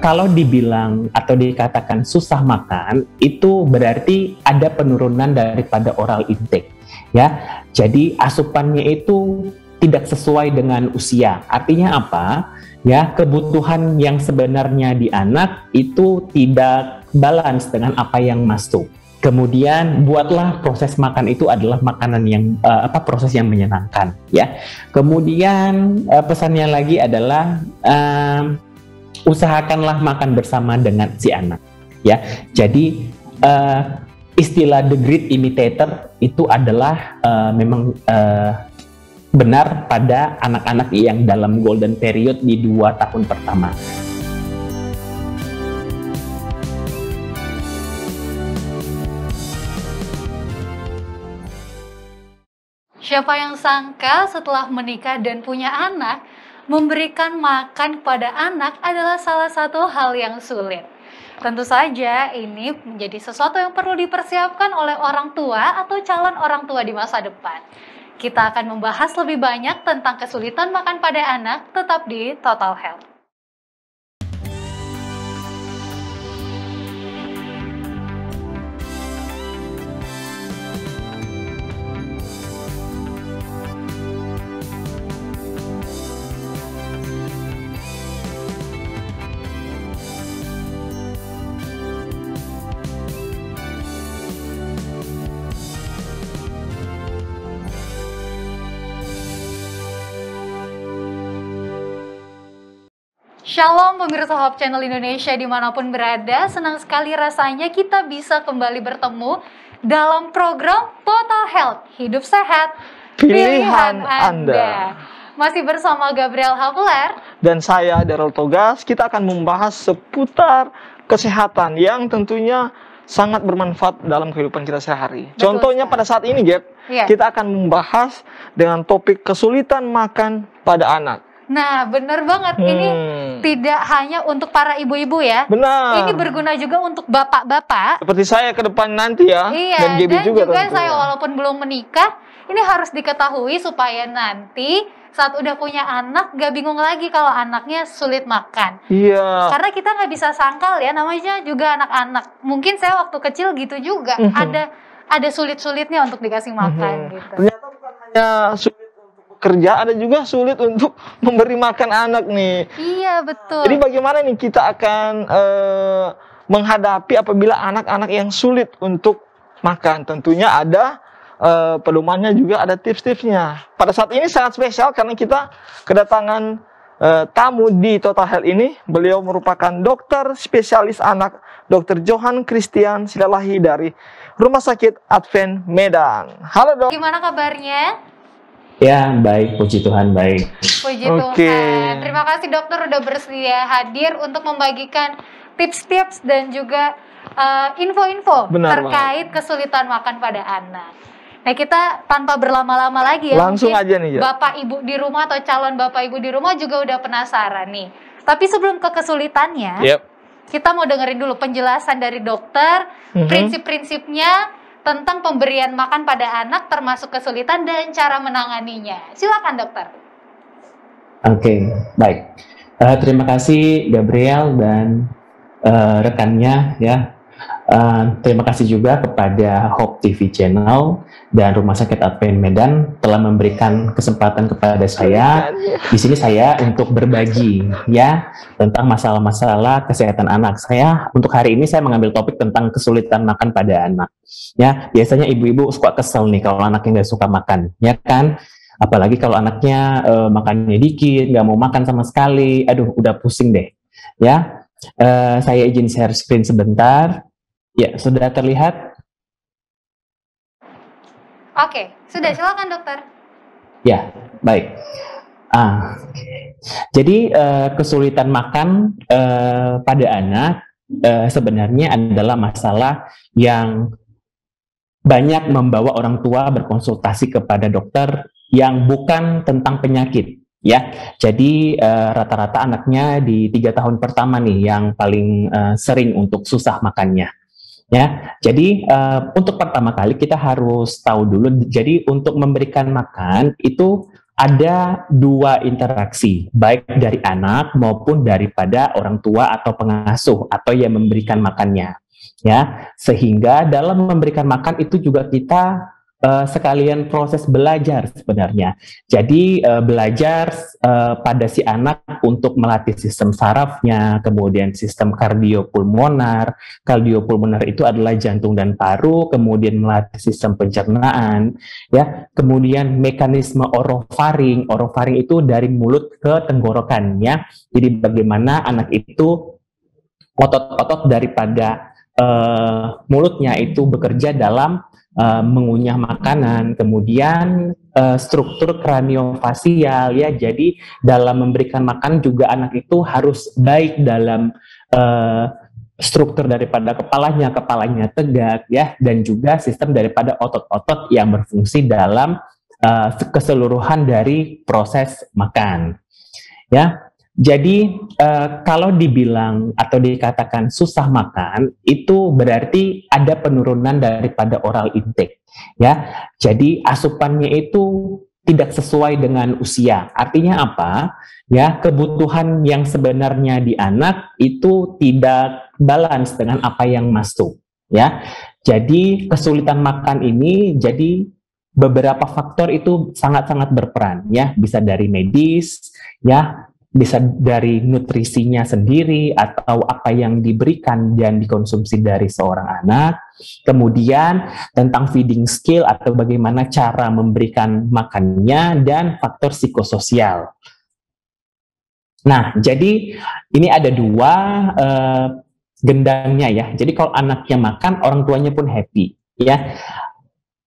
kalau dibilang atau dikatakan susah makan, itu berarti ada penurunan daripada oral intake, ya. Jadi asupannya itu tidak sesuai dengan usia. Artinya apa? Ya, kebutuhan yang sebenarnya di anak itu tidak balance dengan apa yang masuk. Kemudian buatlah proses makan itu adalah makanan yang proses yang menyenangkan, ya. Kemudian pesannya lagi adalah usahakanlah makan bersama dengan si anak, ya. Jadi istilah the great imitator itu adalah memang benar pada anak-anak yang dalam golden period di 2 tahun pertama. Siapa yang sangka setelah menikah dan punya anak, memberikan makan kepada anak adalah salah satu hal yang sulit. Tentu saja ini menjadi sesuatu yang perlu dipersiapkan oleh orang tua atau calon orang tua di masa depan. Kita akan membahas lebih banyak tentang kesulitan makan pada anak, tetap di Total Health. Shalom pemirsa Hope Channel Indonesia dimanapun berada, senang sekali rasanya kita bisa kembali bertemu dalam program Total Health, hidup sehat, pilihan Anda. Masih bersama Gabriel Hapler dan saya Daryl Togas. Kita akan membahas seputar kesehatan yang tentunya sangat bermanfaat dalam kehidupan kita sehari. Contohnya pada saat ini, Gap, kita akan membahas dengan topik kesulitan makan pada anak. Nah, benar banget. Ini tidak hanya untuk para ibu-ibu ya. Benar. Ini berguna juga untuk bapak-bapak. Seperti saya ke depan nanti ya. Iya, dan juga saya walaupun belum menikah, ini harus diketahui supaya nanti saat udah punya anak gak bingung lagi kalau anaknya sulit makan. Iya. Karena kita nggak bisa sangkal ya, namanya juga anak-anak. Mungkin saya waktu kecil gitu juga, ada sulit-sulitnya untuk dikasih makan gitu. Ternyata bukan hanya sulit kerja, ada juga sulit untuk memberi makan anak nih. Iya, betul. Jadi bagaimana nih kita akan menghadapi apabila anak-anak yang sulit untuk makan? Tentunya ada pedomannya, juga ada tips-tipsnya. Pada saat ini sangat spesial karena kita kedatangan tamu di Total Health ini. Beliau merupakan dokter spesialis anak, Dr. Johan Christian Silalahi dari Rumah Sakit Advent Medan. Halo dok. Gimana kabarnya? Ya, baik, puji Tuhan, baik. Puji Tuhan. Terima kasih dokter udah bersedia hadir untuk membagikan tips-tips dan juga info-info terkait kesulitan makan pada anak. Nah, kita tanpa berlama-lama lagi ya. Langsung aja nih ya. Bapak ibu di rumah atau calon bapak ibu di rumah juga udah penasaran nih. Tapi sebelum ke kesulitannya, kita mau dengerin dulu penjelasan dari dokter, prinsip-prinsipnya tentang pemberian makan pada anak termasuk kesulitan dan cara menanganinya. Silakan dokter. Oke, baik. Terima kasih Gabriel dan rekannya ya. Terima kasih juga kepada Hope TV Channel dan Rumah Sakit Advent Medan telah memberikan kesempatan kepada saya. Di sini saya untuk berbagi ya tentang masalah-masalah kesehatan anak. Untuk hari ini saya mengambil topik tentang kesulitan makan pada anak. Ya, biasanya ibu-ibu suka kesel nih kalau anaknya nggak suka makan, ya kan? Apalagi kalau anaknya makannya dikit, nggak mau makan sama sekali. Aduh, udah pusing deh. Ya, saya izin share screen sebentar. Ya, sudah terlihat? Oke, sudah, silakan dokter. Ya, baik. Jadi kesulitan makan pada anak sebenarnya adalah masalah yang banyak membawa orang tua berkonsultasi kepada dokter yang bukan tentang penyakit. Ya, jadi rata-rata anaknya di 3 tahun pertama nih yang paling sering untuk susah makannya. Ya, jadi untuk pertama kali kita harus tahu dulu. Jadi untuk memberikan makan itu ada dua interaksi, baik dari anak maupun daripada orang tua atau pengasuh atau yang memberikan makannya. Ya, sehingga dalam memberikan makan itu juga kita sekalian proses belajar sebenarnya. Jadi belajar pada si anak untuk melatih sistem sarafnya, kemudian sistem kardiopulmonar. Kardiopulmonar itu adalah jantung dan paru, kemudian melatih sistem pencernaan, ya. Kemudian mekanisme orofaring. Orofaring itu dari mulut ke tenggorokan, ya. Jadi bagaimana anak itu otot-otot daripada mulutnya itu bekerja dalam mengunyah makanan, kemudian struktur kraniofasial, ya. Jadi dalam memberikan makan juga anak itu harus baik dalam struktur daripada kepalanya tegak, ya, dan juga sistem daripada otot-otot yang berfungsi dalam keseluruhan dari proses makan, ya. Jadi kalau dibilang atau dikatakan susah makan, itu berarti ada penurunan daripada oral intake, ya. Jadi asupannya itu tidak sesuai dengan usia. Artinya apa? Ya, kebutuhan yang sebenarnya di anak itu tidak balance dengan apa yang masuk, ya. Jadi kesulitan makan ini jadi beberapa faktor itu sangat-sangat berperan, ya. Bisa dari medis, ya, bisa dari nutrisinya sendiri atau apa yang diberikan dan dikonsumsi dari seorang anak, kemudian tentang feeding skill atau bagaimana cara memberikan makannya, dan faktor psikososial. Nah, jadi ini ada dua gendangnya, ya. Jadi kalau anaknya makan, orang tuanya pun happy, ya.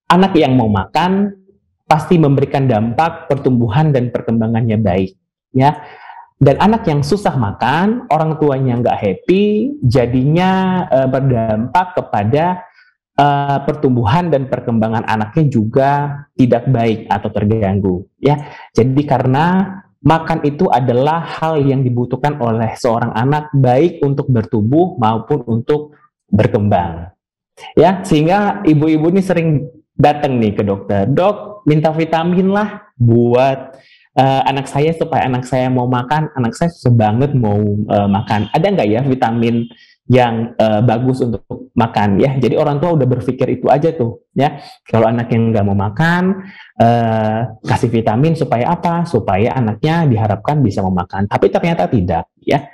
Anak yang mau makan pasti memberikan dampak pertumbuhan dan perkembangannya baik, ya. Dan anak yang susah makan, orang tuanya nggak happy, jadinya berdampak kepada pertumbuhan dan perkembangan anaknya juga tidak baik atau terganggu, ya. Jadi karena makan itu adalah hal yang dibutuhkan oleh seorang anak baik untuk bertumbuh maupun untuk berkembang, ya. Sehingga ibu-ibu ini sering datang nih ke dokter, dok minta vitamin lah buat anak saya supaya anak saya mau makan, anak saya susah banget mau makan. Ada nggak ya vitamin yang bagus untuk makan, ya? Jadi orang tua udah berpikir itu aja tuh, ya. Kalau anak yang nggak mau makan, kasih vitamin supaya apa? Supaya anaknya diharapkan bisa mau makan. Tapi ternyata tidak, ya.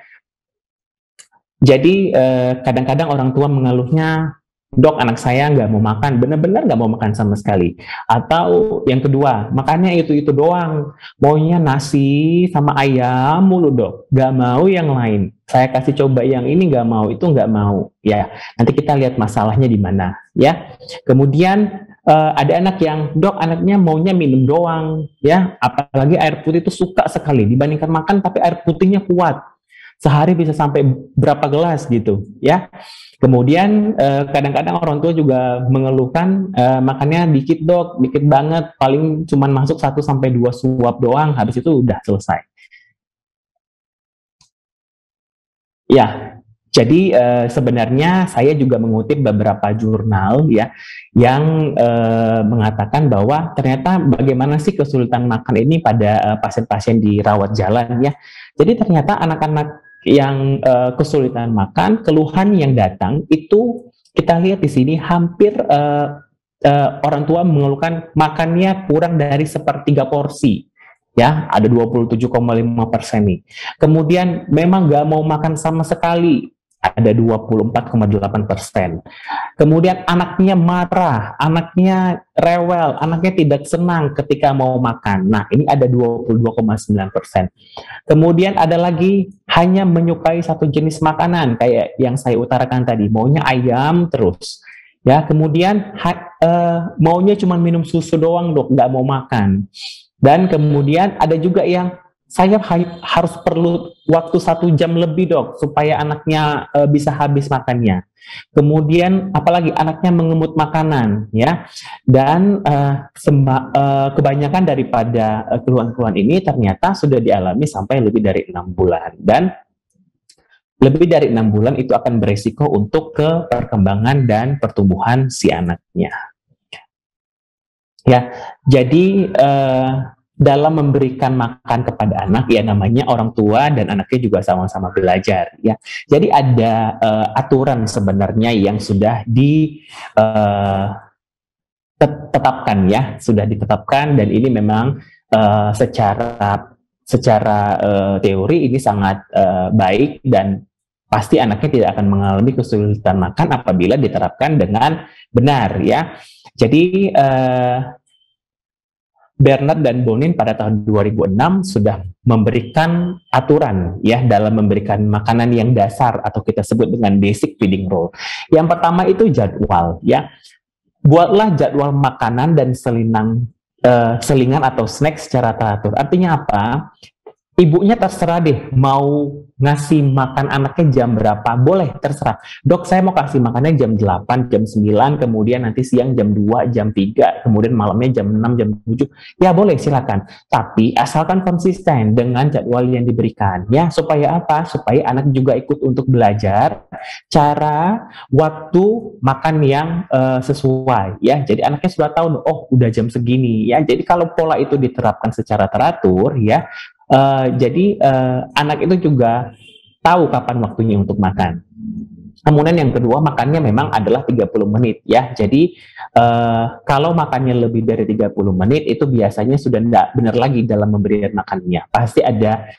Jadi kadang-kadang orang tua mengeluhnya, dok anak saya nggak mau makan, benar-benar nggak mau makan sama sekali. Atau yang kedua, makannya itu doang, maunya nasi sama ayam mulu dok, nggak mau yang lain. Saya kasih coba yang ini nggak mau, itu nggak mau, ya. Nanti kita lihat masalahnya di mana, ya. Kemudian ada anak yang, dok anaknya maunya minum doang, ya. Apalagi air putih itu suka sekali, dibandingkan makan tapi air putihnya kuat. Sehari bisa sampai berapa gelas gitu, ya. Kemudian kadang-kadang orang tua juga mengeluhkan makannya dikit dok, dikit banget, paling cuma masuk 1-2 suap doang, habis itu udah selesai. Ya, jadi sebenarnya saya juga mengutip beberapa jurnal, ya, yang mengatakan bahwa ternyata bagaimana sih kesulitan makan ini pada pasien-pasien di rawat jalan, ya. Jadi ternyata anak-anak yang kesulitan makan, keluhan yang datang itu kita lihat di sini hampir orang tua mengeluhkan makannya kurang dari 1/3 porsi, ya, ada 27,5% nih. Kemudian memang nggak mau makan sama sekali, ada 24,8%. Kemudian anaknya marah, anaknya rewel, anaknya tidak senang ketika mau makan. Nah, ini ada 22,9%. Kemudian ada lagi hanya menyukai satu jenis makanan, kayak yang saya utarakan tadi, maunya ayam terus. Ya, kemudian maunya cuma minum susu doang, dok, nggak mau makan. Dan kemudian ada juga yang saya harus perlu waktu 1 jam lebih dok supaya anaknya bisa habis makannya. Kemudian apalagi anaknya mengemut makanan, ya. Dan kebanyakan daripada keluhan-keluhan ini ternyata sudah dialami sampai lebih dari 6 bulan. Dan lebih dari 6 bulan itu akan beresiko untuk ke perkembangan dan pertumbuhan si anaknya. Ya, jadi dalam memberikan makan kepada anak, ya namanya orang tua dan anaknya juga sama-sama belajar, ya. Jadi ada aturan sebenarnya yang sudah ditetapkan, ya, sudah ditetapkan, dan ini memang secara teori ini sangat baik, dan pasti anaknya tidak akan mengalami kesulitan makan apabila diterapkan dengan benar, ya. Jadi Bernard dan Bonin pada tahun 2006 sudah memberikan aturan, ya, dalam memberikan makanan yang dasar atau kita sebut dengan basic feeding rule. Yang pertama itu jadwal, ya. Buatlah jadwal makanan dan selingan atau snack secara teratur. Artinya apa? Ibunya terserah deh mau ngasih makan anaknya jam berapa, boleh, terserah. Dok, saya mau kasih makannya jam 8, jam 9, kemudian nanti siang jam 2, jam 3, kemudian malamnya jam 6, jam 7. Ya boleh, silakan. Tapi asalkan konsisten dengan jadwal yang diberikan, ya. Supaya apa? Supaya anak juga ikut untuk belajar cara waktu makan yang sesuai, ya. Jadi anaknya sudah tahu, oh udah jam segini, ya. Jadi kalau pola itu diterapkan secara teratur, ya, jadi anak itu juga tahu kapan waktunya untuk makan. Kemudian yang kedua, makannya memang adalah 30 menit, ya. Jadi kalau makannya lebih dari 30 menit itu biasanya sudah tidak benar lagi dalam memberikan makannya. Pasti ada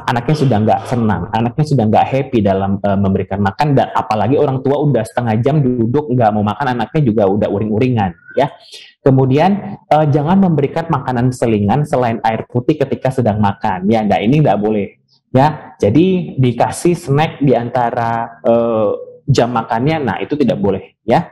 anaknya sudah nggak senang, anaknya sudah nggak happy dalam memberikan makan, dan apalagi orang tua udah setengah jam duduk nggak mau makan, anaknya juga udah uring-uringan, ya. Kemudian jangan memberikan makanan selingan selain air putih ketika sedang makan, ya. Nah, ini nggak boleh, ya. Jadi dikasih snack di antara jam makannya, nah itu tidak boleh, ya.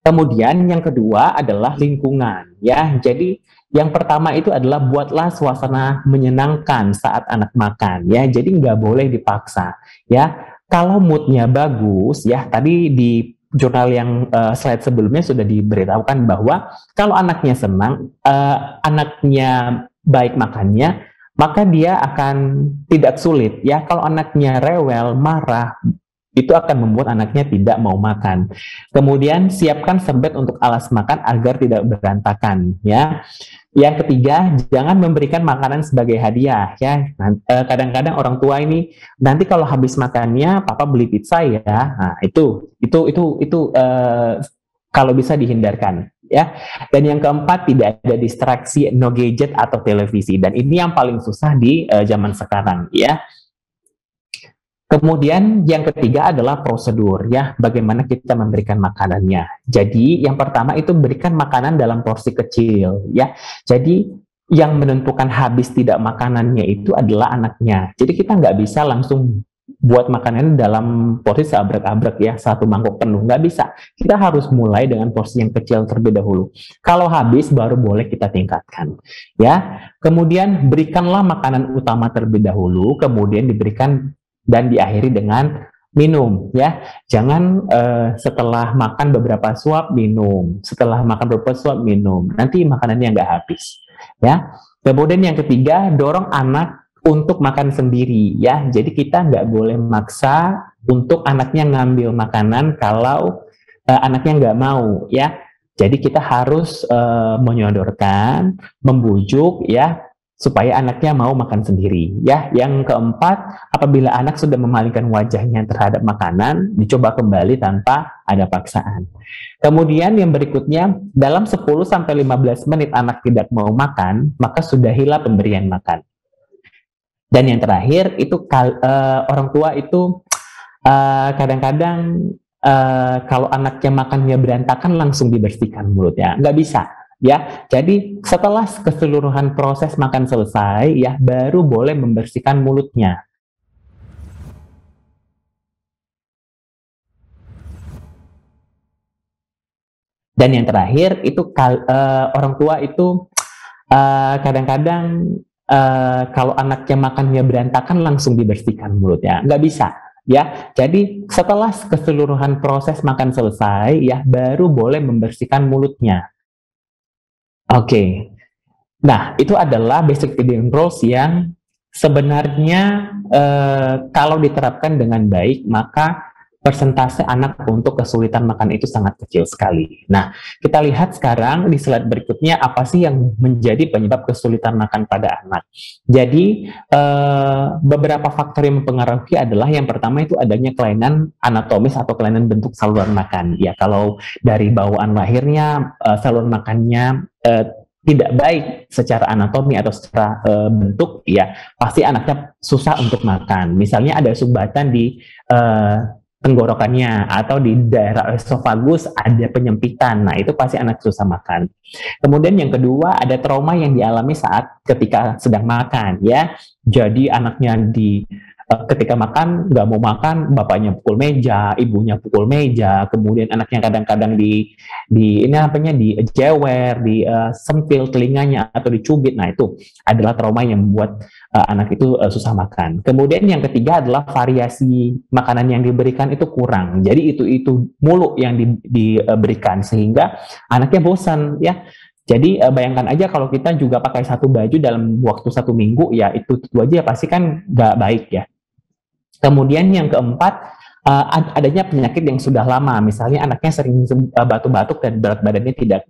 Kemudian yang kedua adalah lingkungan, ya. Jadi yang pertama itu adalah buatlah suasana menyenangkan saat anak makan, ya. Jadi nggak boleh dipaksa, ya. Kalau moodnya bagus, ya, tadi di jurnal yang slide sebelumnya sudah diberitahukan bahwa kalau anaknya senang, anaknya baik makannya, maka dia akan tidak sulit, ya. Kalau anaknya rewel, marah, itu akan membuat anaknya tidak mau makan. Kemudian siapkan serbet untuk alas makan agar tidak berantakan, ya. Yang ketiga, jangan memberikan makanan sebagai hadiah, ya. Kadang-kadang orang tua ini nanti kalau habis makannya papa beli pizza, ya. Nah, itu kalau bisa dihindarkan, ya. Dan yang keempat, tidak ada distraksi, no gadget atau televisi. Dan ini yang paling susah di zaman sekarang, ya. Kemudian yang ketiga adalah prosedur, ya, bagaimana kita memberikan makanannya. Jadi yang pertama itu berikan makanan dalam porsi kecil, ya. Jadi yang menentukan habis tidak makanannya itu adalah anaknya. Jadi kita nggak bisa langsung buat makanan dalam porsi seabrek-abrek, ya, satu mangkok penuh, nggak bisa. Kita harus mulai dengan porsi yang kecil terlebih dahulu. Kalau habis baru boleh kita tingkatkan, ya. Kemudian berikanlah makanan utama terlebih dahulu, kemudian diberikan dan diakhiri dengan minum, ya. Jangan setelah makan beberapa suap minum, setelah makan beberapa suap minum, nanti makanannya nggak habis, ya. Kemudian yang ketiga, dorong anak untuk makan sendiri, ya. Jadi kita nggak boleh maksa untuk anaknya ngambil makanan kalau anaknya nggak mau, ya. Jadi kita harus menyodorkan, membujuk, ya, supaya anaknya mau makan sendiri, ya. Yang keempat, apabila anak sudah memalingkan wajahnya terhadap makanan, dicoba kembali tanpa ada paksaan. Kemudian yang berikutnya, dalam 10-15 menit anak tidak mau makan, maka sudahilah pemberian makan. Dan yang terakhir, itu orang tua itu kadang-kadang kalau anaknya makannya berantakan langsung dibersihkan mulutnya, nggak bisa. Ya, jadi setelah keseluruhan proses makan selesai, ya, baru boleh membersihkan mulutnya. Dan yang terakhir itu orang tua itu kadang-kadang kalau anaknya makannya berantakan langsung dibersihkan mulutnya, nggak bisa. Ya, jadi setelah keseluruhan proses makan selesai, ya, baru boleh membersihkan mulutnya. Oke. Nah, itu adalah basic feeding rules yang sebenarnya kalau diterapkan dengan baik, maka persentase anak untuk kesulitan makan itu sangat kecil sekali. Nah, kita lihat sekarang di slide berikutnya apa sih yang menjadi penyebab kesulitan makan pada anak. Jadi, beberapa faktor yang mempengaruhi adalah yang pertama itu adanya kelainan anatomis atau kelainan bentuk saluran makan. Ya, kalau dari bawaan lahirnya saluran makannya tidak baik secara anatomi atau secara bentuk, ya pasti anaknya susah untuk makan. Misalnya ada sumbatan di tenggorokannya atau di daerah esofagus ada penyempitan, nah itu pasti anak susah makan. Kemudian yang kedua ada trauma yang dialami saat ketika sedang makan, ya. Jadi anaknya ketika makan nggak mau makan, bapaknya pukul meja, ibunya pukul meja, kemudian anaknya kadang-kadang dijewer, sentil telinganya atau dicubit. Nah itu adalah trauma yang membuat anak itu susah makan. Kemudian yang ketiga adalah variasi makanan yang diberikan itu kurang. Jadi itu mulu yang diberikan sehingga anaknya bosan, ya. Jadi bayangkan aja kalau kita juga pakai satu baju dalam waktu 1 minggu, ya itu aja pasti kan nggak baik, ya. Kemudian yang keempat, adanya penyakit yang sudah lama, misalnya anaknya sering batuk-batuk dan berat badannya tidak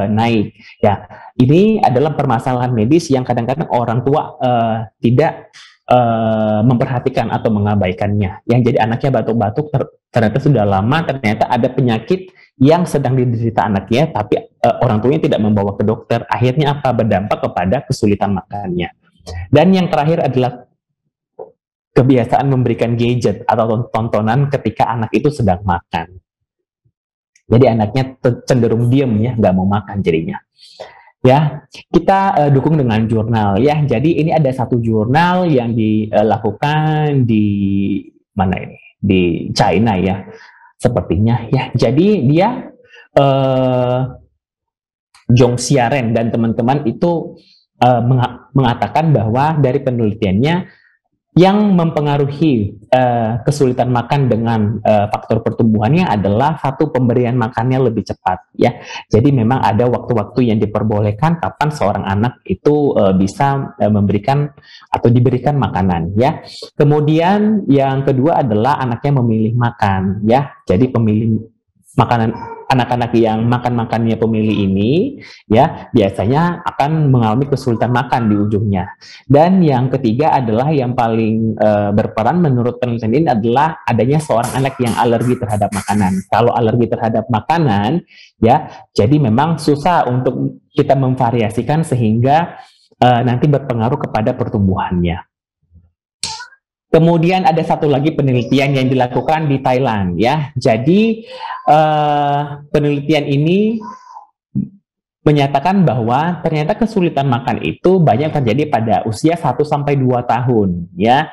naik. Ya, ini adalah permasalahan medis yang kadang-kadang orang tua tidak memperhatikan atau mengabaikannya. Yang jadi anaknya batuk-batuk ternyata sudah lama, ternyata ada penyakit yang sedang diderita anaknya, tapi orang tuanya tidak membawa ke dokter. Akhirnya apa? Berdampak kepada kesulitan makannya. Dan yang terakhir adalah kebiasaan memberikan gadget atau tontonan ketika anak itu sedang makan. Jadi anaknya cenderung diem, ya, nggak mau makan jadinya. Ya, kita dukung dengan jurnal, ya. Jadi ini ada satu jurnal yang dilakukan di mana ini? Di China, ya. Sepertinya, ya. Jadi dia Zhong Xiaren dan teman-teman itu mengatakan bahwa dari penelitiannya yang mempengaruhi kesulitan makan dengan faktor pertumbuhannya adalah satu, pemberian makannya lebih cepat, ya. Jadi memang ada waktu-waktu yang diperbolehkan kapan seorang anak itu bisa memberikan atau diberikan makanan, ya. Kemudian yang kedua adalah anaknya memilih makan, ya. Jadi pemilih makanan, anak-anak yang makan-makannya pemilih ini, ya, biasanya akan mengalami kesulitan makan di ujungnya. Dan yang ketiga adalah yang paling berperan menurut penelitian ini adalah adanya seorang anak yang alergi terhadap makanan. Kalau alergi terhadap makanan, ya, jadi memang susah untuk kita memvariasikan sehingga nanti berpengaruh kepada pertumbuhannya. Kemudian ada satu lagi penelitian yang dilakukan di Thailand, ya. Jadi penelitian ini menyatakan bahwa ternyata kesulitan makan itu banyak terjadi pada usia 1-2 tahun, ya.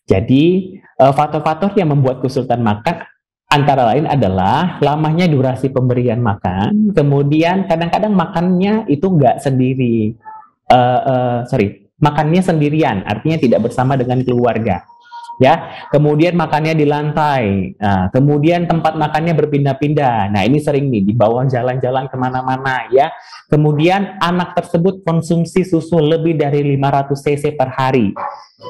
Jadi faktor-faktor yang membuat kesulitan makan antara lain adalah lamanya durasi pemberian makan, kemudian kadang-kadang makannya itu nggak sendiri, makannya sendirian, artinya tidak bersama dengan keluarga. Ya, kemudian makannya di lantai, kemudian tempat makannya berpindah-pindah. Nah, ini sering nih dibawa jalan-jalan kemana-mana, ya. Kemudian anak tersebut konsumsi susu lebih dari 500 cc per hari,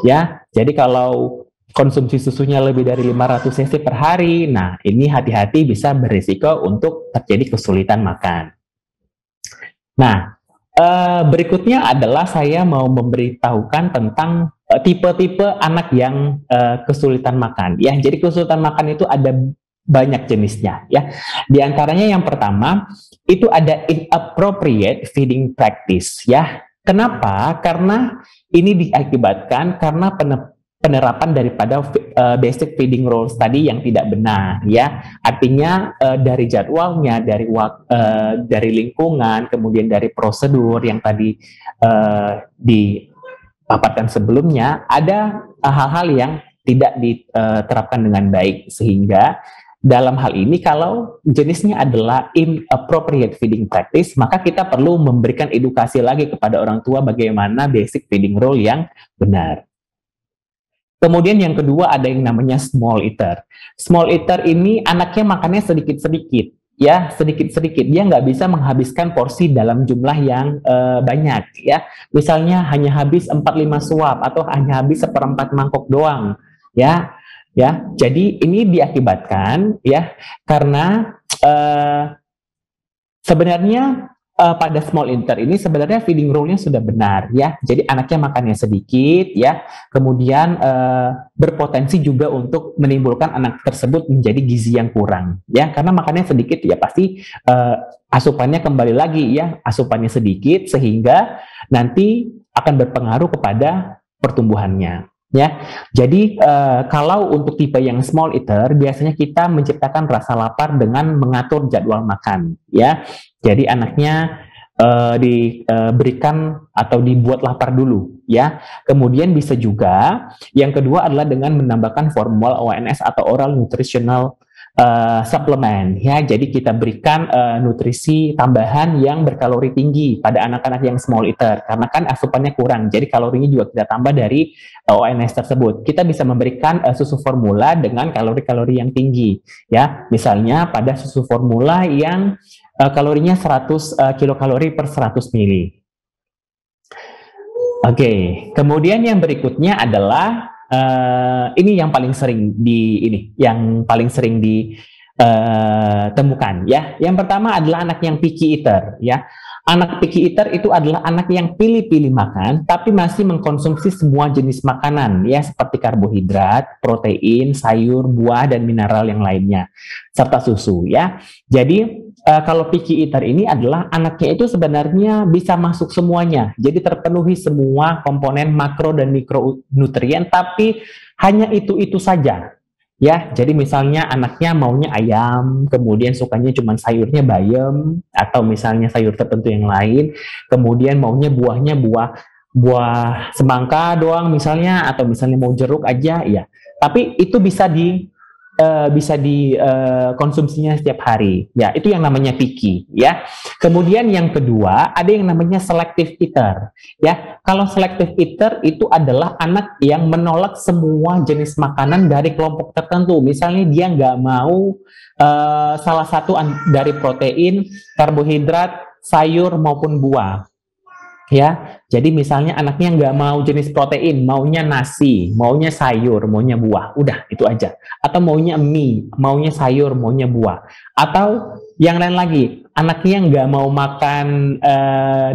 ya. Jadi kalau konsumsi susunya lebih dari 500 cc per hari, nah ini hati-hati bisa berisiko untuk terjadi kesulitan makan. Nah, berikutnya adalah saya mau memberitahukan tentang tipe-tipe anak yang kesulitan makan, ya. Jadi kesulitan makan itu ada banyak jenisnya, ya. Di antaranya yang pertama itu ada inappropriate feeding practice, ya. Kenapa? Karena ini diakibatkan karena penerapan daripada basic feeding rules tadi yang tidak benar, ya. Artinya dari jadwalnya, dari lingkungan, kemudian dari prosedur yang tadi dipaparkan sebelumnya, ada hal-hal yang tidak diterapkan dengan baik, sehingga dalam hal ini kalau jenisnya adalah inappropriate feeding practice, maka kita perlu memberikan edukasi lagi kepada orang tua bagaimana basic feeding rule yang benar. Kemudian yang kedua ada yang namanya small eater. Small eater ini anaknya makannya sedikit-sedikit, ya, sedikit-sedikit. Dia nggak bisa menghabiskan porsi dalam jumlah yang banyak, ya. Misalnya hanya habis 4-5 suap atau hanya habis 1/4 mangkok doang, ya. ya. Jadi ini diakibatkan ya karena sebenarnya pada small eater ini sebenarnya feeding rule-nya sudah benar ya. Jadi anaknya makannya sedikit ya, kemudian berpotensi juga untuk menimbulkan anak tersebut menjadi gizi yang kurang ya. Karena makannya sedikit ya pasti asupannya kembali lagi ya, asupannya sedikit sehingga nanti akan berpengaruh kepada pertumbuhannya. Ya, jadi kalau untuk tipe yang small eater biasanya kita menciptakan rasa lapar dengan mengatur jadwal makan. Ya, jadi anaknya diberikan atau dibuat lapar dulu. Ya, kemudian bisa juga yang kedua adalah dengan menambahkan formula ONS atau oral nutritional suplemen ya. Jadi kita berikan nutrisi tambahan yang berkalori tinggi pada anak-anak yang small eater karena kan asupannya kurang. Jadi kalorinya juga kita tambah dari ONS tersebut. Kita bisa memberikan susu formula dengan kalori-kalori yang tinggi ya. Misalnya pada susu formula yang kalorinya 100 kilokalori per 100 mili. Oke, kemudian yang berikutnya adalah ini yang paling sering ditemukan ya. Yang pertama adalah anak yang picky eater ya. Anak picky eater itu adalah anak yang pilih-pilih makan tapi masih mengkonsumsi semua jenis makanan ya seperti karbohidrat, protein, sayur, buah dan mineral yang lainnya serta susu ya. Jadi kalau picky eater ini adalah anaknya itu sebenarnya bisa masuk semuanya. Jadi terpenuhi semua komponen makro dan mikronutrien tapi hanya itu saja. Ya, jadi misalnya anaknya maunya ayam, kemudian sukanya cuma sayurnya bayam atau misalnya sayur tertentu yang lain, kemudian maunya buahnya buah semangka doang misalnya atau misalnya mau jeruk aja ya. Tapi itu bisa dikonsumsinya setiap hari. Ya, itu yang namanya picky ya. Kemudian yang kedua ada yang namanya selective eater. Ya, kalau selective eater itu adalah anak yang menolak semua jenis makanan dari kelompok tertentu. Misalnya dia nggak mau salah satu dari protein, karbohidrat, sayur maupun buah. Ya, jadi misalnya anaknya nggak mau jenis protein, maunya nasi, maunya sayur, maunya buah, udah itu aja. Atau maunya mie, maunya sayur, maunya buah. Atau yang lain lagi, anaknya nggak mau makan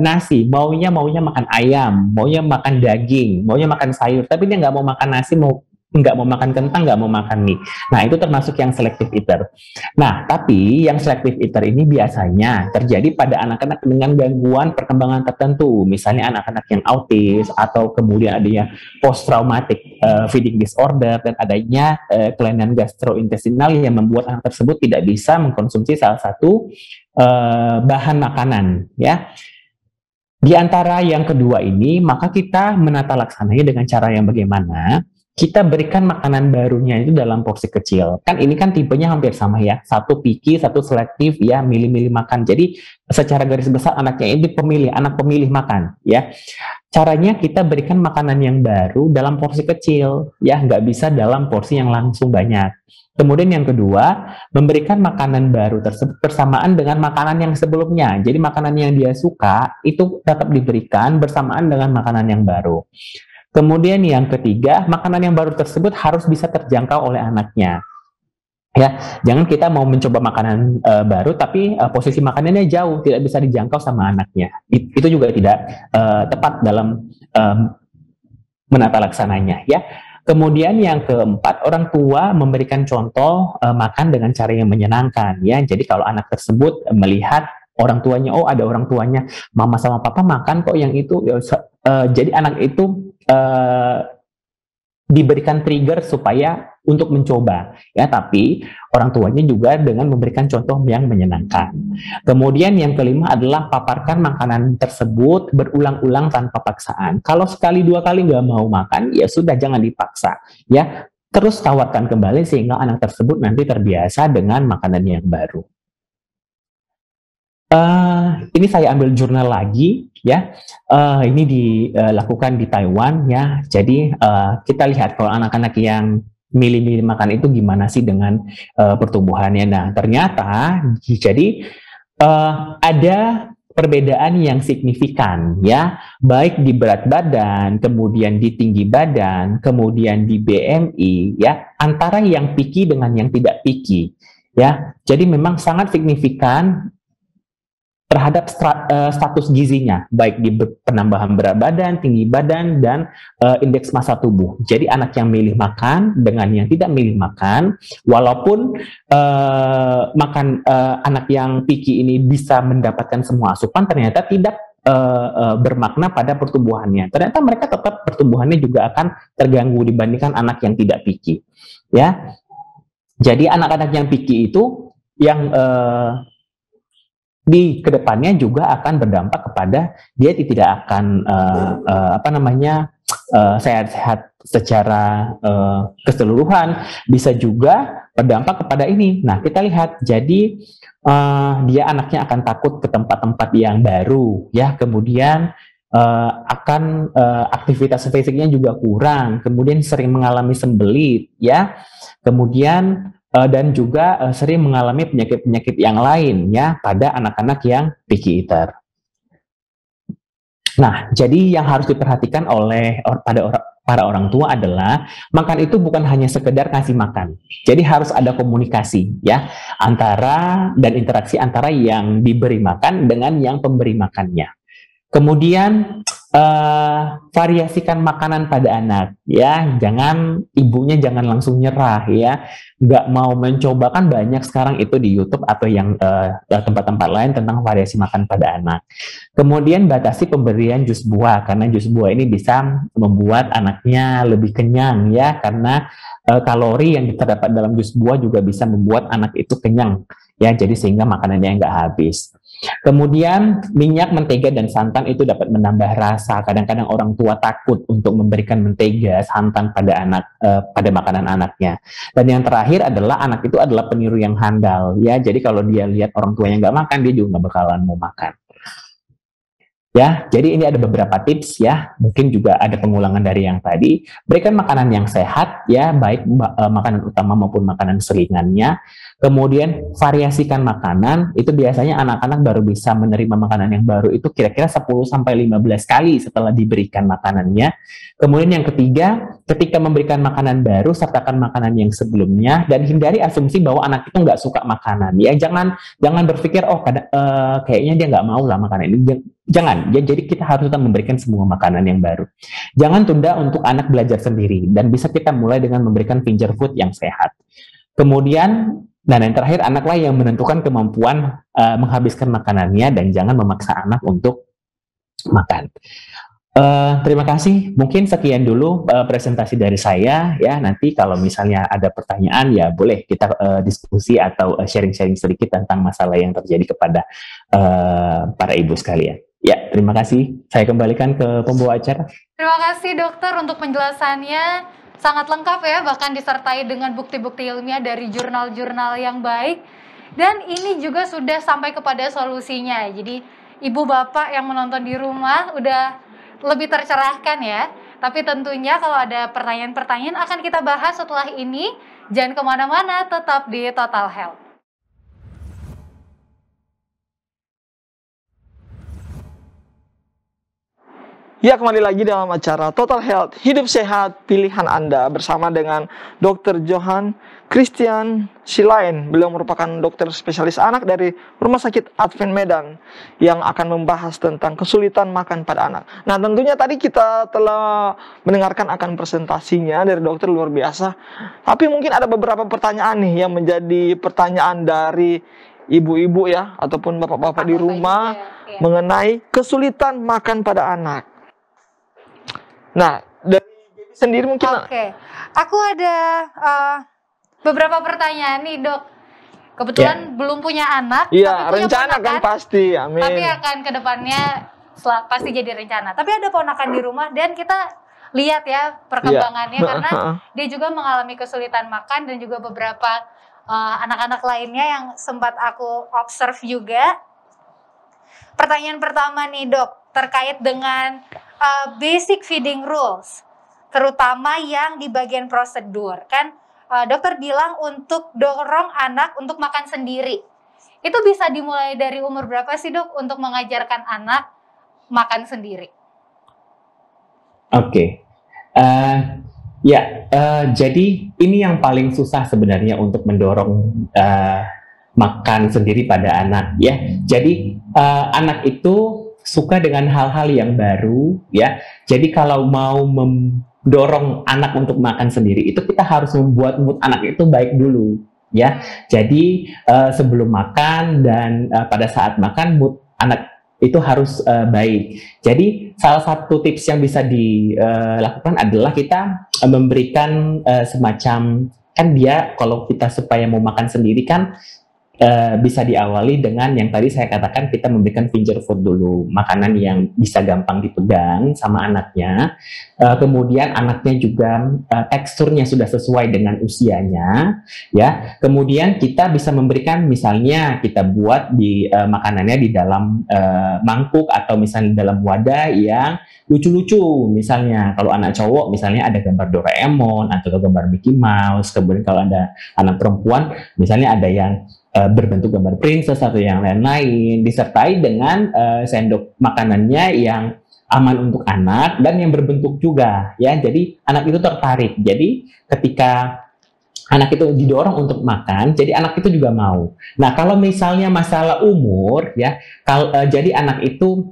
nasi, maunya makan ayam, maunya makan daging, maunya makan sayur, tapi dia nggak mau makan nasi, nggak mau makan kentang, nggak mau makan mie. Nah, itu termasuk yang selective eater. Nah, tapi yang selective eater ini biasanya terjadi pada anak-anak dengan gangguan perkembangan tertentu. Misalnya anak-anak yang autis, atau kemudian adanya post-traumatic feeding disorder, dan adanya kelainan gastrointestinal yang membuat anak tersebut tidak bisa mengkonsumsi salah satu bahan makanan. Ya. Di antara yang kedua ini, maka kita menata laksananya dengan cara yang bagaimana? Kita berikan makanan barunya itu dalam porsi kecil. Kan ini kan tipenya hampir sama ya. Satu picky, satu selektif ya, milih-milih makan. Jadi secara garis besar anaknya ini anak pemilih makan ya. Caranya kita berikan makanan yang baru dalam porsi kecil ya, nggak bisa dalam porsi yang langsung banyak. Kemudian yang kedua, memberikan makanan baru tersebut bersamaan dengan makanan yang sebelumnya. Jadi makanan yang dia suka itu tetap diberikan bersamaan dengan makanan yang baru. Kemudian yang ketiga, makanan yang baru tersebut harus bisa terjangkau oleh anaknya. Ya, jangan kita mau mencoba makanan baru tapi posisi makanannya jauh, tidak bisa dijangkau sama anaknya. Itu juga tidak tepat dalam menata laksananya ya. Kemudian yang keempat, orang tua memberikan contoh makan dengan cara yang menyenangkan ya. Jadi kalau anak tersebut melihat orang tuanya, oh ada orang tuanya, mama sama papa makan kok yang itu, jadi anak itu diberikan trigger supaya untuk mencoba ya, tapi orang tuanya juga dengan memberikan contoh yang menyenangkan. Kemudian yang kelima adalah paparkan makanan tersebut berulang-ulang tanpa paksaan. Kalau sekali dua kali nggak mau makan ya sudah, jangan dipaksa ya, terus tawarkan kembali sehingga anak tersebut nanti terbiasa dengan makanan yang baru. Ini saya ambil jurnal lagi ya. Ini dilakukan di Taiwan ya. Jadi kita lihat kalau anak-anak yang milih-milih makan itu gimana sih dengan pertumbuhannya. Nah, ternyata jadi ada perbedaan yang signifikan ya, baik di berat badan, kemudian di tinggi badan, kemudian di BMI ya, antara yang picky dengan yang tidak picky ya. Jadi memang sangat signifikan terhadap status gizinya, baik di penambahan berat badan, tinggi badan, dan indeks massa tubuh. Jadi anak yang milih makan dengan yang tidak milih makan, walaupun anak yang picky ini bisa mendapatkan semua asupan, ternyata tidak bermakna pada pertumbuhannya. Ternyata mereka tetap pertumbuhannya juga akan terganggu dibandingkan anak yang tidak picky. Ya, jadi anak-anak yang picky itu yang di kedepannya juga akan berdampak kepada dia tidak akan sehat-sehat secara keseluruhan, bisa juga berdampak kepada ini. Nah, kita lihat, jadi dia anaknya akan takut ke tempat-tempat yang baru, ya, kemudian akan aktivitas fisiknya juga kurang, kemudian sering mengalami sembelit, ya, kemudian dan juga sering mengalami penyakit-penyakit yang lain ya pada anak-anak yang picky eater. Nah, jadi yang harus diperhatikan para orang tua adalah makan itu bukan hanya sekedar kasih makan. Jadi harus ada komunikasi ya antara dan interaksi antara yang diberi makan dengan yang pemberi makannya. Kemudian variasikan makanan pada anak ya, ibunya jangan langsung nyerah ya, nggak mau mencoba, kan banyak sekarang itu di YouTube atau yang tempat-tempat lain tentang variasi makan pada anak. Kemudian batasi pemberian jus buah, karena jus buah ini bisa membuat anaknya lebih kenyang ya, karena kalori yang terdapat dalam jus buah juga bisa membuat anak itu kenyang ya, jadi sehingga makanannya nggak habis. Kemudian minyak, mentega, dan santan itu dapat menambah rasa. Kadang-kadang orang tua takut untuk memberikan mentega, santan pada pada makanan anaknya. Dan yang terakhir adalah anak itu adalah peniru yang handal ya. Jadi kalau dia lihat orang tuanya nggak makan, dia juga nggak bakalan mau makan. Ya, jadi ini ada beberapa tips ya, mungkin juga ada pengulangan dari yang tadi. Berikan makanan yang sehat ya, baik makanan utama maupun makanan selingannya. Kemudian variasikan makanan, itu biasanya anak-anak baru bisa menerima makanan yang baru itu kira-kira 10-15 kali setelah diberikan makanannya. Kemudian yang ketiga, ketika memberikan makanan baru, sertakan makanan yang sebelumnya, dan hindari asumsi bahwa anak itu nggak suka makanan. Ya, jangan berpikir, kayaknya dia nggak mau lah makanan ini. Jangan, ya, jadi kita harus tetap memberikan semua makanan yang baru. Jangan tunda untuk anak belajar sendiri, dan bisa kita mulai dengan memberikan finger food yang sehat. Kemudian, dan yang terakhir, anaklah yang menentukan kemampuan menghabiskan makanannya, dan jangan memaksa anak untuk makan. Terima kasih, mungkin sekian dulu presentasi dari saya ya. Nanti kalau misalnya ada pertanyaan ya boleh kita diskusi atau sharing-sharing sedikit tentang masalah yang terjadi kepada para ibu sekalian. Ya, terima kasih. Saya kembalikan ke pembawa acara. Terima kasih dokter untuk penjelasannya, sangat lengkap ya, bahkan disertai dengan bukti-bukti ilmiah dari jurnal-jurnal yang baik. Dan ini juga sudah sampai kepada solusinya. Jadi ibu bapak yang menonton di rumah udah lebih tercerahkan ya. Tapi tentunya kalau ada pertanyaan-pertanyaan akan kita bahas setelah ini. Jangan kemana-mana, tetap di Total Health. Ya, kembali lagi dalam acara Total Health, hidup sehat pilihan Anda, bersama dengan Dr. Johan Christian Silain. Beliau merupakan dokter spesialis anak dari Rumah Sakit Advent Medan yang akan membahas tentang kesulitan makan pada anak. Nah, tentunya tadi kita telah mendengarkan akan presentasinya dari dokter, luar biasa. Tapi mungkin ada beberapa pertanyaan nih yang menjadi pertanyaan dari ibu-ibu ya, ataupun bapak-bapak di rumah ya. Mengenai kesulitan makan pada anak. Nah, dari sendiri mungkin. Oke. Aku ada beberapa pertanyaan nih, Dok. Kebetulan belum punya anak, tapi punya rencana ponakan, kan pasti, amin. Tapi akan ke depannya pasti jadi rencana. Tapi ada ponakan di rumah dan kita lihat ya perkembangannya karena dia juga mengalami kesulitan makan, dan juga beberapa anak-anak lainnya yang sempat aku observe juga. Pertanyaan pertama nih, Dok, terkait dengan basic feeding rules, terutama yang di bagian prosedur. Kan dokter bilang untuk dorong anak untuk makan sendiri. Itu bisa dimulai dari umur berapa sih dok untuk mengajarkan anak makan sendiri? Oke. Jadi ini yang paling susah sebenarnya untuk mendorong makan sendiri pada anak ya. Jadi anak itu suka dengan hal-hal yang baru ya. Jadi kalau mau mendorong anak untuk makan sendiri itu kita harus membuat mood anak itu baik dulu ya. Jadi sebelum makan dan pada saat makan mood anak itu harus baik. Jadi salah satu tips yang bisa dilakukan adalah kita memberikan semacam, kan dia kalau kita supaya mau makan sendiri kan bisa diawali dengan yang tadi saya katakan, kita memberikan finger food dulu, makanan yang bisa gampang dipegang sama anaknya. Kemudian anaknya juga teksturnya sudah sesuai dengan usianya, ya. Kemudian kita bisa memberikan, misalnya kita buat di makanannya di dalam mangkuk atau misalnya dalam wadah yang lucu-lucu. Misalnya kalau anak cowok misalnya ada gambar Doraemon atau gambar Mickey Mouse. Kemudian kalau ada anak perempuan misalnya ada yang berbentuk gambar princess atau yang lain-lain, disertai dengan sendok makanannya yang aman untuk anak dan yang berbentuk juga ya. Jadi anak itu tertarik. Jadi ketika anak itu didorong untuk makan, jadi anak itu juga mau. Nah, kalau misalnya masalah umur ya, jadi anak itu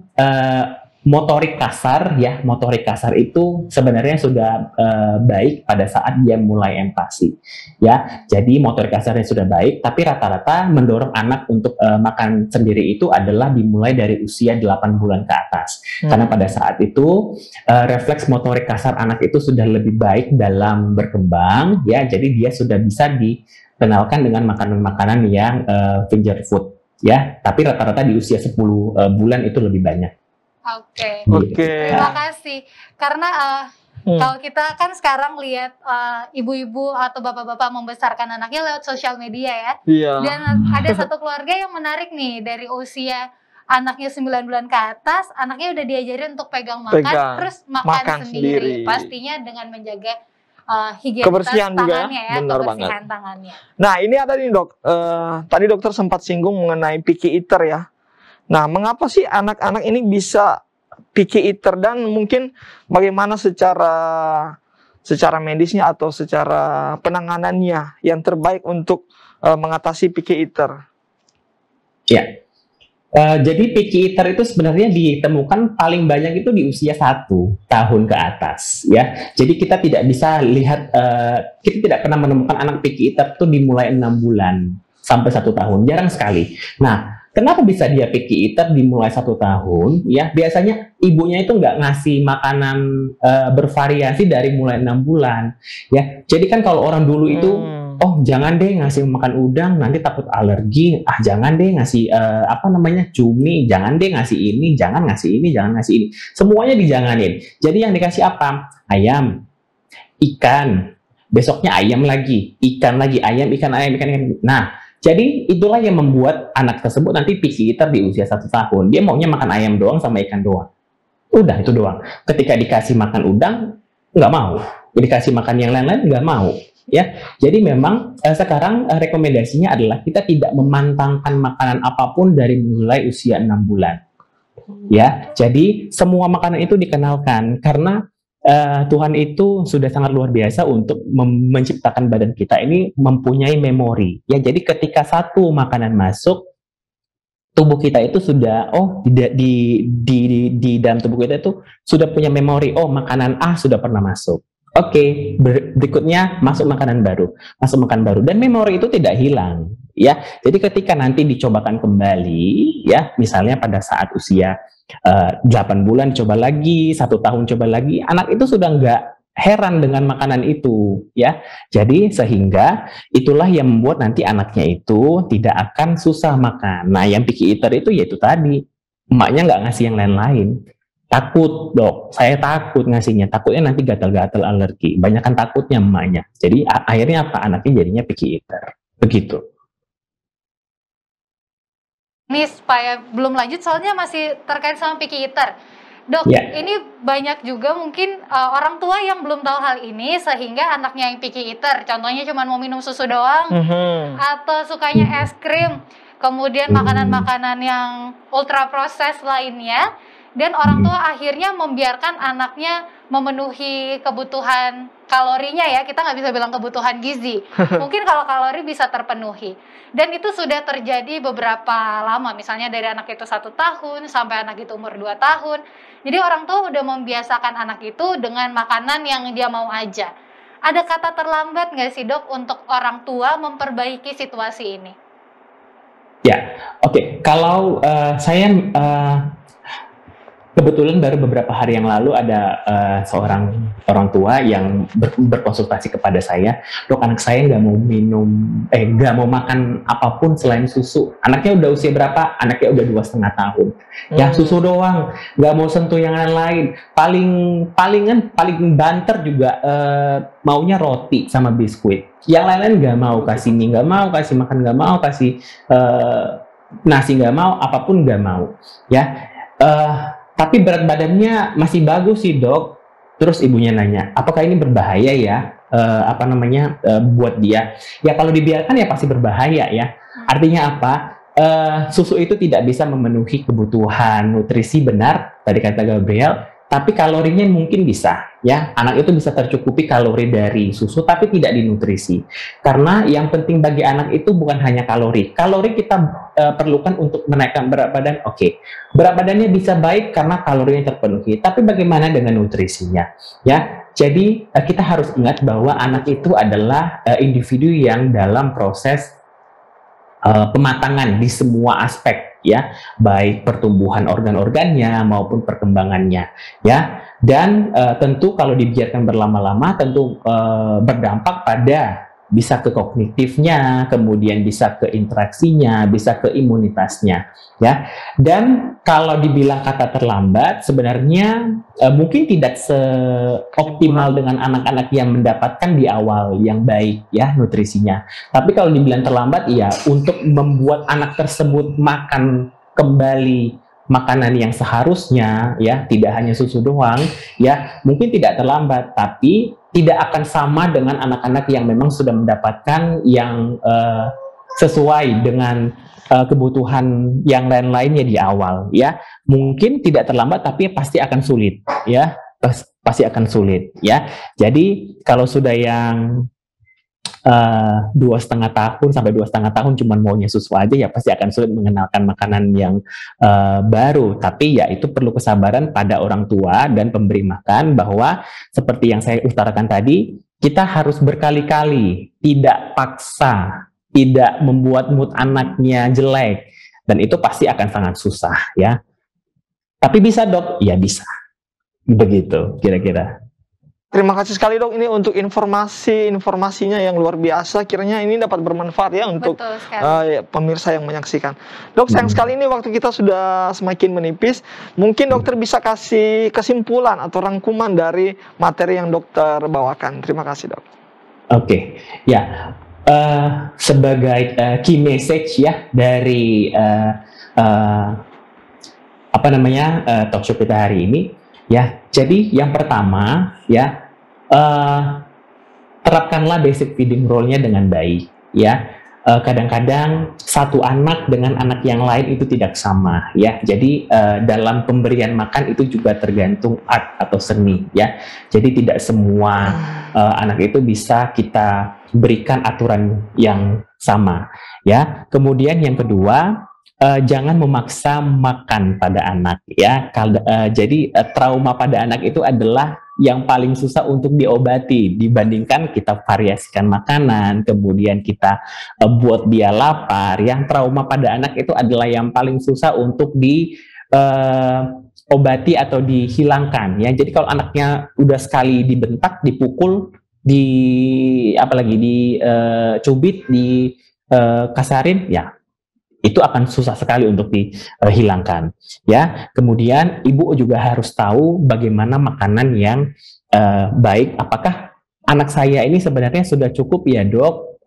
motorik kasar ya, motorik kasar itu sebenarnya sudah baik pada saat dia mulai empati ya. Jadi motorik kasarnya sudah baik, tapi rata-rata mendorong anak untuk makan sendiri itu adalah dimulai dari usia 8 bulan ke atas. Karena pada saat itu refleks motorik kasar anak itu sudah lebih baik dalam berkembang ya. Jadi dia sudah bisa dikenalkan dengan makanan-makanan yang finger food ya. Tapi rata-rata di usia 10 bulan itu lebih banyak. Oke. Oke. Terima kasih. Karena kalau kita kan sekarang lihat ibu-ibu atau bapak-bapak membesarkan anaknya lewat sosial media ya. Iya. Dan ada satu keluarga yang menarik nih, dari usia anaknya 9 bulan ke atas, anaknya udah diajarin untuk pegang makan, terus makan sendiri. Pastinya dengan menjaga higienitas kebersihan tangannya juga, ya, benar kebersihan banget. tangannya. Nah, ini ada nih dok, tadi dokter sempat singgung mengenai picky eater ya. Nah, mengapa sih anak-anak ini bisa picky eater, dan mungkin bagaimana secara medisnya atau secara penanganannya yang terbaik untuk mengatasi picky eater? Ya, jadi picky eater itu sebenarnya ditemukan paling banyak itu di usia 1 tahun ke atas ya. Jadi kita tidak bisa lihat, kita tidak pernah menemukan anak picky eater itu dimulai 6 bulan sampai 1 tahun, jarang sekali. Nah, kenapa bisa dia picky eater dimulai 1 tahun? Ya, biasanya ibunya itu nggak ngasih makanan bervariasi dari mulai 6 bulan. Ya, jadi kan kalau orang dulu itu, oh jangan deh ngasih makan udang, nanti takut alergi. Ah, jangan deh ngasih cumi, jangan deh ngasih ini, jangan ngasih ini, jangan ngasih ini. Semuanya dijanganin. Jadi yang dikasih apa? Ayam, ikan. Besoknya ayam lagi, ikan lagi, ayam, ikan, ayam, ikan, ikan. Nah, jadi itulah yang membuat anak tersebut nanti picky eater di usia 1 tahun. Dia maunya makan ayam doang sama ikan doang. Udah, itu doang. Ketika dikasih makan udang, nggak mau. Dikasih makan yang lain-lain, nggak mau. Ya, jadi memang sekarang rekomendasinya adalah kita tidak memantangkan makanan apapun dari mulai usia 6 bulan. Ya, jadi semua makanan itu dikenalkan, karena Tuhan itu sudah sangat luar biasa untuk menciptakan badan kita ini mempunyai memori. Ya, jadi ketika satu makanan masuk, tubuh kita itu sudah, di dalam tubuh kita itu sudah punya memori. Oh, makanan A sudah pernah masuk. Oke, berikutnya masuk makanan baru, dan memori itu tidak hilang. Ya, jadi ketika nanti dicobakan kembali, ya, misalnya pada saat usia 8 bulan coba lagi, 1 tahun coba lagi, anak itu sudah nggak heran dengan makanan itu, ya. Jadi sehingga itulah yang membuat nanti anaknya itu tidak akan susah makan. Nah, yang picky eater itu yaitu tadi, emaknya nggak ngasih yang lain-lain. Takut, dok, saya takut ngasihnya, takutnya nanti gatal-gatal alergi. Banyakan takutnya emaknya. Jadi akhirnya apa? Anaknya jadinya picky eater. Begitu. Ini supaya belum lanjut, soalnya masih terkait sama picky eater. Dok, ini banyak juga mungkin orang tua yang belum tahu hal ini, sehingga anaknya yang picky eater. Contohnya cuma mau minum susu doang, atau sukanya es krim. kemudian makanan-makanan yang ultra proses lainnya, dan orang tua akhirnya membiarkan anaknya memenuhi kebutuhan kalorinya ya, kita nggak bisa bilang kebutuhan gizi. Mungkin kalau kalori bisa terpenuhi. Dan itu sudah terjadi beberapa lama, misalnya dari anak itu 1 tahun sampai anak itu umur 2 tahun. Jadi orang tua udah membiasakan anak itu dengan makanan yang dia mau aja. Ada kata terlambat nggak sih dok untuk orang tua memperbaiki situasi ini? Ya, oke. Kalau saya kebetulan baru beberapa hari yang lalu ada seorang orang tua yang berkonsultasi kepada saya, dok, anak saya nggak mau nggak mau makan apapun selain susu. Anaknya udah usia berapa? Anaknya udah 2,5 tahun. Ya susu doang, nggak mau sentuh yang lain. Paling banter juga maunya roti sama biskuit. Yang lain-lain nggak mau, kasih mie nggak mau, kasih makan nggak mau, kasih nasi nggak mau, apapun nggak mau. Ya. Tapi berat badannya masih bagus sih dok. Terus ibunya nanya, apakah ini berbahaya ya? Buat dia? Ya kalau dibiarkan ya pasti berbahaya ya. Artinya apa? Susu itu tidak bisa memenuhi kebutuhan nutrisi benar, tadi kata Gabriel. Tapi kalorinya mungkin bisa, ya. Anak itu bisa tercukupi kalori dari susu, tapi tidak dinutrisi. Karena yang penting bagi anak itu bukan hanya kalori. Kalori kita perlukan untuk menaikkan berat badan, oke. Berat badannya bisa baik karena kalorinya terpenuhi. Tapi bagaimana dengan nutrisinya, ya? Jadi kita harus ingat bahwa anak itu adalah individu yang dalam proses pematangan di semua aspek, ya, baik pertumbuhan organ-organnya maupun perkembangannya, ya. Dan tentu kalau dibiarkan berlama-lama tentu berdampak pada bisa ke kognitifnya, kemudian bisa ke interaksinya, bisa ke imunitasnya, ya. Dan kalau dibilang kata terlambat, sebenarnya mungkin tidak seoptimal dengan anak-anak yang mendapatkan di awal yang baik, ya, nutrisinya. Tapi kalau dibilang terlambat, iya, untuk membuat anak tersebut makan kembali makanan yang seharusnya, ya, tidak hanya susu doang, ya, mungkin tidak terlambat, tapi tidak akan sama dengan anak-anak yang memang sudah mendapatkan yang sesuai dengan kebutuhan yang lain-lainnya di awal, ya. Mungkin tidak terlambat, tapi pasti akan sulit, ya, pasti akan sulit, ya. Jadi kalau sudah yang 2,5 tahun sampai 2,5 tahun cuman maunya susu aja, ya pasti akan sulit mengenalkan makanan yang baru. Tapi ya itu perlu kesabaran pada orang tua dan pemberi makan, bahwa seperti yang saya utarakan tadi, kita harus berkali-kali, tidak paksa, tidak membuat mood anaknya jelek, dan itu pasti akan sangat susah, ya. Tapi bisa dok? Ya bisa. Begitu kira-kira. Terima kasih sekali dok, ini untuk informasinya yang luar biasa. Kiranya ini dapat bermanfaat ya untuk pemirsa yang menyaksikan. Dok, sayang sekali ini waktu kita sudah semakin menipis. Mungkin dokter bisa kasih kesimpulan atau rangkuman dari materi yang dokter bawakan. Terima kasih dok. Oke, ya, sebagai key message ya dari talkshow kita hari ini, ya. Jadi yang pertama, ya, terapkanlah basic feeding rule-nya dengan baik, ya. Kadang-kadang satu anak dengan anak yang lain itu tidak sama, ya. Jadi dalam pemberian makan itu juga tergantung art atau seni, ya. Jadi tidak semua anak itu bisa kita berikan aturan yang sama, ya. Kemudian yang kedua, jangan memaksa makan pada anak, ya. Jadi trauma pada anak itu adalah yang paling susah untuk diobati dibandingkan kita variasikan makanan, kemudian kita buat dia lapar. Yang trauma pada anak itu adalah yang paling susah untuk diobati atau dihilangkan, ya. Jadi kalau anaknya udah sekali dibentak, dipukul, dicubit, dikasarin, ya itu akan susah sekali untuk dihilangkan, ya. Kemudian ibu juga harus tahu bagaimana makanan yang baik. Apakah anak saya ini sebenarnya sudah cukup ya dok,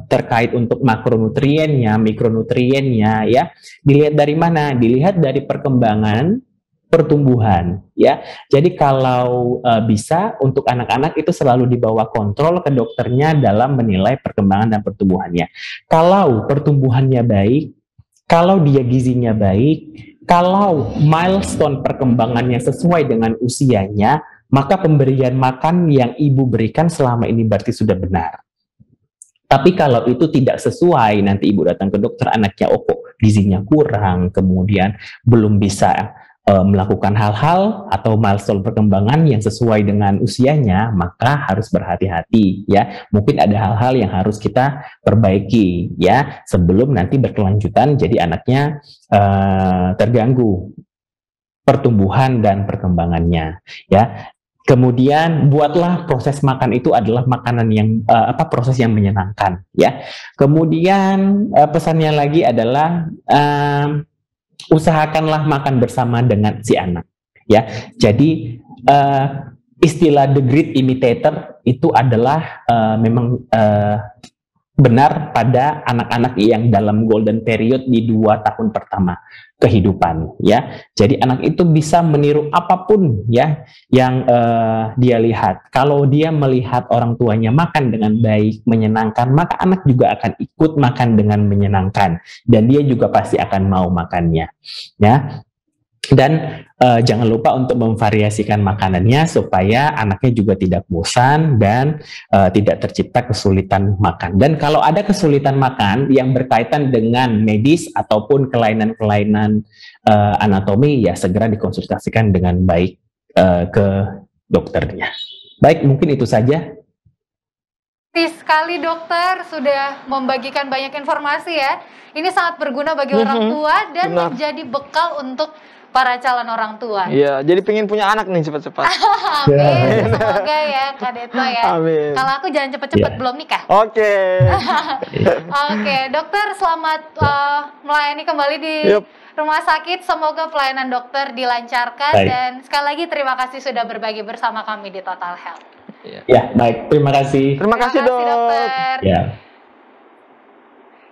terkait untuk makronutriennya, mikronutriennya, ya. Dilihat dari mana? Dilihat dari perkembangan pertumbuhan, ya. Jadi kalau bisa untuk anak-anak itu selalu dibawa kontrol ke dokternya dalam menilai perkembangan dan pertumbuhannya. Kalau pertumbuhannya baik, kalau dia gizinya baik, kalau milestone perkembangannya sesuai dengan usianya, maka pemberian makan yang ibu berikan selama ini berarti sudah benar. Tapi kalau itu tidak sesuai, nanti ibu datang ke dokter, anaknya kok gizinya kurang, kemudian belum bisa melakukan hal-hal atau milestone perkembangan yang sesuai dengan usianya, maka harus berhati-hati ya. Mungkin ada hal-hal yang harus kita perbaiki ya sebelum nanti berkelanjutan jadi anaknya terganggu pertumbuhan dan perkembangannya ya. Kemudian buatlah proses makan itu adalah makanan yang proses yang menyenangkan ya. Kemudian pesannya lagi adalah usahakanlah makan bersama dengan si anak ya. Jadi istilah the great imitator itu adalah memang benar pada anak-anak yang dalam golden period di 2 tahun pertama kehidupan ya. Jadi anak itu bisa meniru apapun ya yang dia lihat. Kalau dia melihat orang tuanya makan dengan baik, menyenangkan, maka anak juga akan ikut makan dengan menyenangkan dan dia juga pasti akan mau makannya ya. Dan jangan lupa untuk memvariasikan makanannya supaya anaknya juga tidak bosan dan tidak tercipta kesulitan makan. Dan kalau ada kesulitan makan yang berkaitan dengan medis ataupun kelainan-kelainan anatomi, ya segera dikonsultasikan dengan baik ke dokternya. Baik, mungkin itu saja. Sekali dokter sudah membagikan banyak informasi ya. Ini sangat berguna bagi orang tua dan menjadi bekal untuk para calon orang tua. Iya, jadi pengen punya anak nih cepat-cepat. Amin, semoga ya Kak Deto ya. Amin. Kalau aku jangan cepet-cepet belum nikah. Oke. Oke, dokter selamat melayani kembali di rumah sakit. Semoga pelayanan dokter dilancarkan dan sekali lagi terima kasih sudah berbagi bersama kami di Total Health. Ya, baik. Terima kasih. Terima kasih dokter. Ya.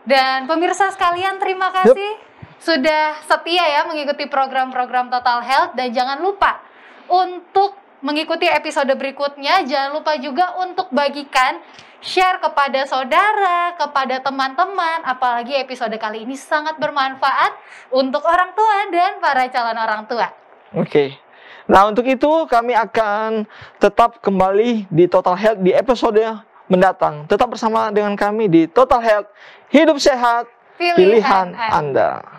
Dan pemirsa sekalian, terima kasih sudah setia ya mengikuti program-program Total Health, dan jangan lupa untuk mengikuti episode berikutnya. Jangan lupa juga untuk bagikan, share kepada saudara, kepada teman-teman, apalagi episode kali ini sangat bermanfaat untuk orang tua dan para calon orang tua. Oke. Nah, untuk itu kami akan tetap kembali di Total Health di episode mendatang. Tetap bersama dengan kami di Total Health. Hidup sehat, pilihan Anda.